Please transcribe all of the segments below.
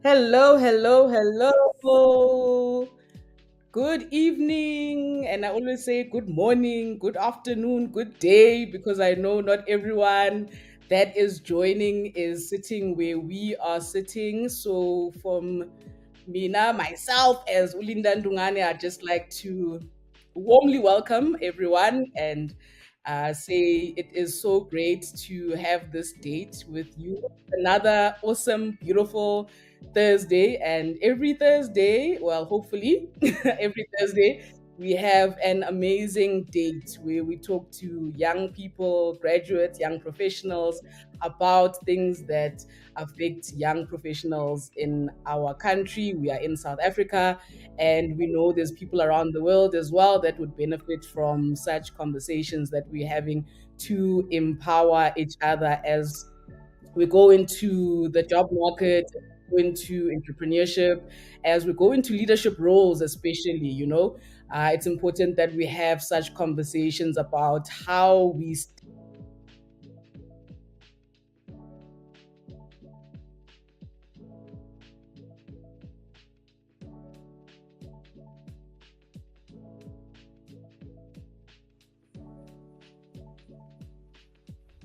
Hello, hello, hello. Good evening. And I always say good morning, good afternoon, good day, because I know not everyone that is joining is sitting where we are sitting. So, from Mina, myself, as Ulinda Ndungane, I'd just like to warmly welcome everyone and say it is so great to have this date with you. Another awesome, beautiful Thursday. And every Thursday, well, hopefully, every Thursday, we have an amazing date where we talk to young people, graduates, young professionals about things that affect young professionals in our country. We are in South Africa, and we know there's people around the world as well that would benefit from such conversations that we're having to empower each other as we go into the job market, go into entrepreneurship, as we go into leadership roles, especially, it's important that we have such conversations about how we.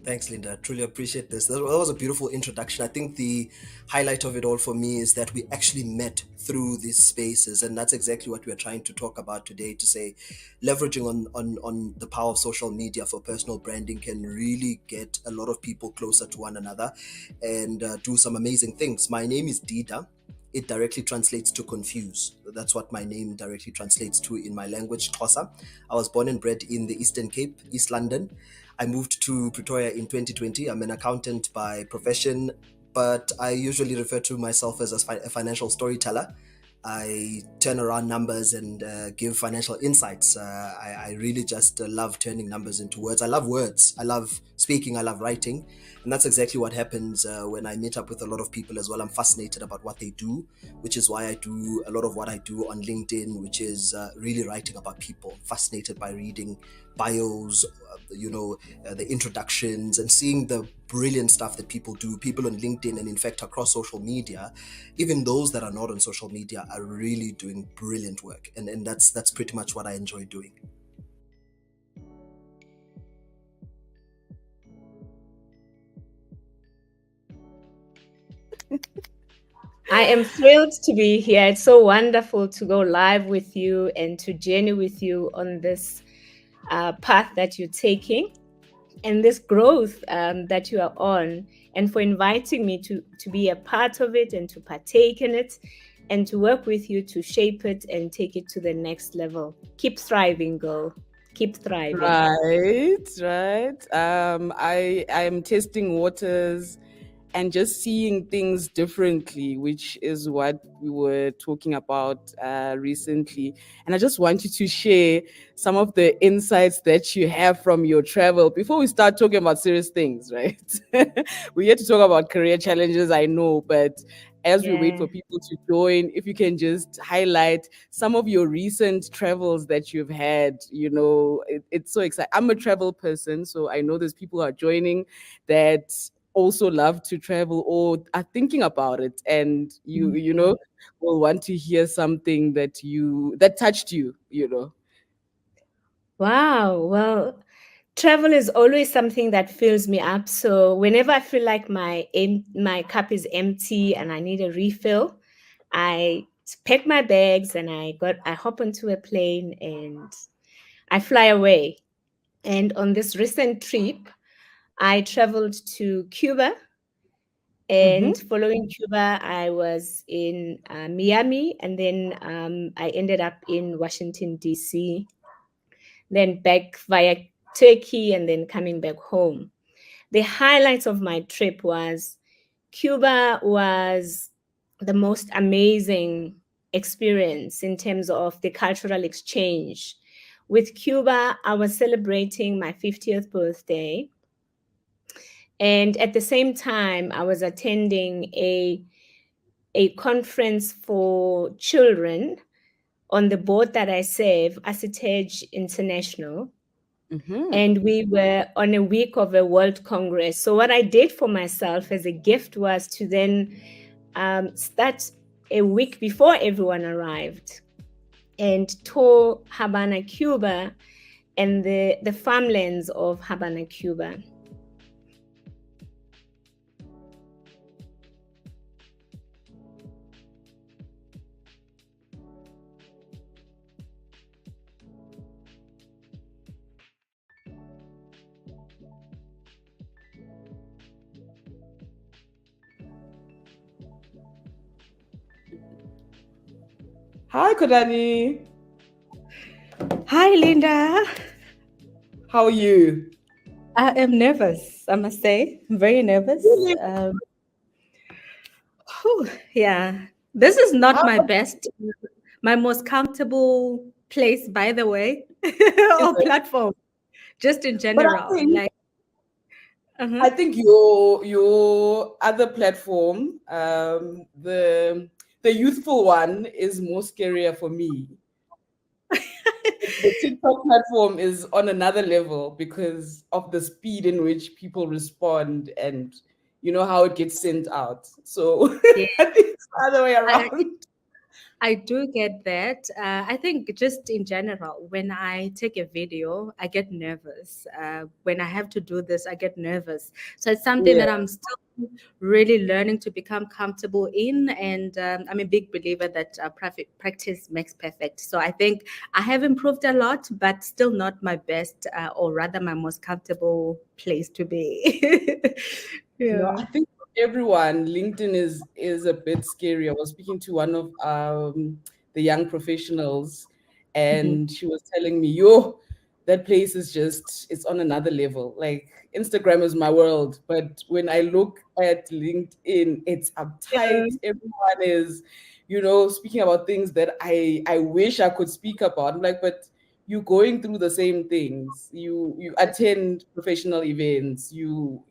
Thanks, Linda. Truly appreciate this. That was a beautiful introduction. I think the highlight of it all for me is that we actually met through these spaces, and that's exactly what we're trying to talk about today. To say, leveraging on the power of social media for personal branding can really get a lot of people closer to one another, and do some amazing things. My name is Dida. It directly translates to confuse. That's what my name directly translates to in my language, Xhosa. I was born and bred in the Eastern Cape, East London. I moved to Pretoria in 2020. I'm an accountant by profession, but I usually refer to myself as a financial storyteller. I turn around numbers and give financial insights. I really just love turning numbers into words. I love words. I love speaking. I love writing. And that's exactly what happens when I meet up with a lot of people as well. I'm fascinated about what they do, which is why I do a lot of what I do on LinkedIn, which is really writing about people. Fascinated by reading bios, the introductions, and seeing the brilliant stuff that people do. People on LinkedIn and in fact across social media, even those that are not on social media, are really doing brilliant work, and that's pretty much what I enjoy doing. I am thrilled to be here. It's so wonderful to go live with you and to journey with you on this path that you're taking and this growth that you are on, and for inviting me to be a part of it and to partake in it and to work with you to shape it and take it to the next level. Keep thriving, girl. Keep thriving. Right. I'm testing waters and just seeing things differently, which is what we were talking about recently. And I just want you to share some of the insights that you have from your travel before we start talking about serious things, right? We get to talk about career challenges, I know, but as we wait Yeah. for people to join, if you can just highlight some of your recent travels that you've had, it's so exciting. I'm a travel person, so I know there's people who are joining that also love to travel or are thinking about it, and you will want to hear something that touched you. Wow. Well, travel is always something that fills me up. So whenever I feel like my cup is empty and I need a refill, I pack my bags and I hop onto a plane and I fly away. And on this recent trip, I traveled to Cuba. And Mm-hmm. following Cuba, I was in Miami, and then I ended up in Washington, D.C., then back via Turkey, and then coming back home. The highlights of my trip was Cuba was the most amazing experience in terms of the cultural exchange. With Cuba, I was celebrating my 50th birthday. And at the same time, I was attending a a conference for children on the board that I serve, Asitej International. And we were on a week of a World Congress. So what I did for myself as a gift was to then start a week before everyone arrived and tour Havana, Cuba, and the farmlands of Havana, Cuba. Hi, Kodani. Hi, Linda. How are you? I am nervous, I must say. I'm very nervous. Really? Yeah. This is not my best, my most comfortable place, by the way, or platform, just in But general. I think your other platform, the youthful one, is more scarier for me. The TikTok platform is on another level because of the speed in which people respond and you know how it gets sent out. So Yeah. I think it's the other way around. I do get that. I think just in general, when I take a video, I get nervous. When I have to do this, I get nervous. So it's something that Yeah. I'm still really learning to become comfortable in. And I'm a big believer that practice makes perfect. So I think I have improved a lot, but still not my best, or rather my most comfortable place to be. No, Yeah. I think for everyone, LinkedIn is a bit scary. I was speaking to one of the young professionals, Mhm. and she was telling me, "Yo, that place is just it's on another level. Like Instagram is my world, but when I look at LinkedIn, it's Yeah. uptight. Everyone is, speaking about things that I wish I could speak about. I'm like, but you going through the same things. You attend professional events. You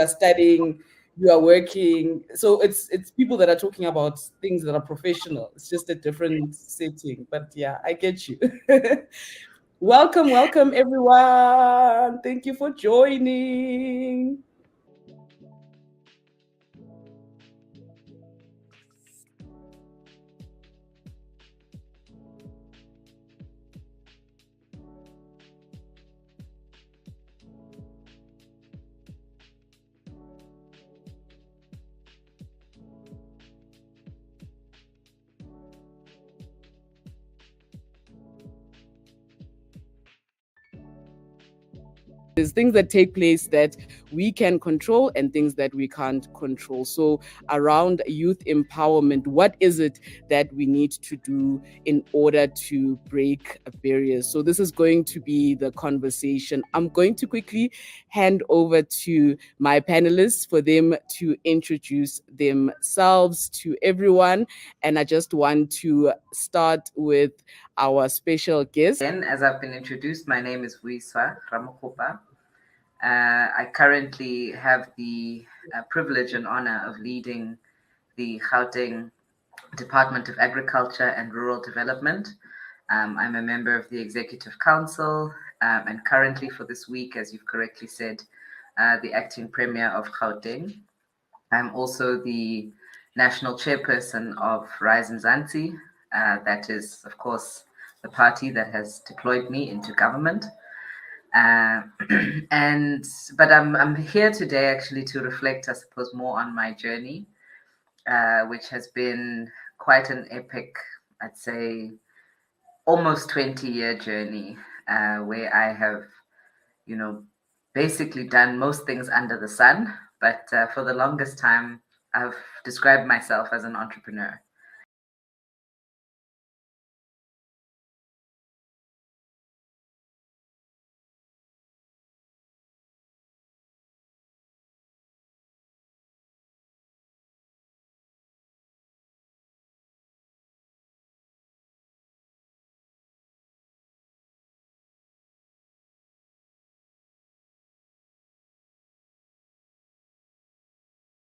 are studying, you are working, so it's people that are talking about things that are professional. It's just a different setting, but yeah, I get you. Welcome everyone, thank you for joining. There's things that take place that we can control and things that we can't control. So around youth empowerment, what is it that we need to do in order to break barriers? So this is going to be the conversation. I'm going to quickly hand over to my panelists for them to introduce themselves to everyone. And I just want to start with our special guest. Again, as I've been introduced, my name is Vuyiswa Ramokopa. I currently have the privilege and honor of leading the Gauteng Department of Agriculture and Rural Development. I'm a member of the Executive Council, and currently for this week, as you've correctly said, the acting Premier of Gauteng. I'm also the national chairperson of Rise Mzansi. That is, of course, the party that has deployed me into government. But I'm here today actually to reflect, I suppose, more on my journey, which has been quite an epic, I'd say, almost 20-year journey, where I have, basically done most things under the sun. But for the longest time, I've described myself as an entrepreneur.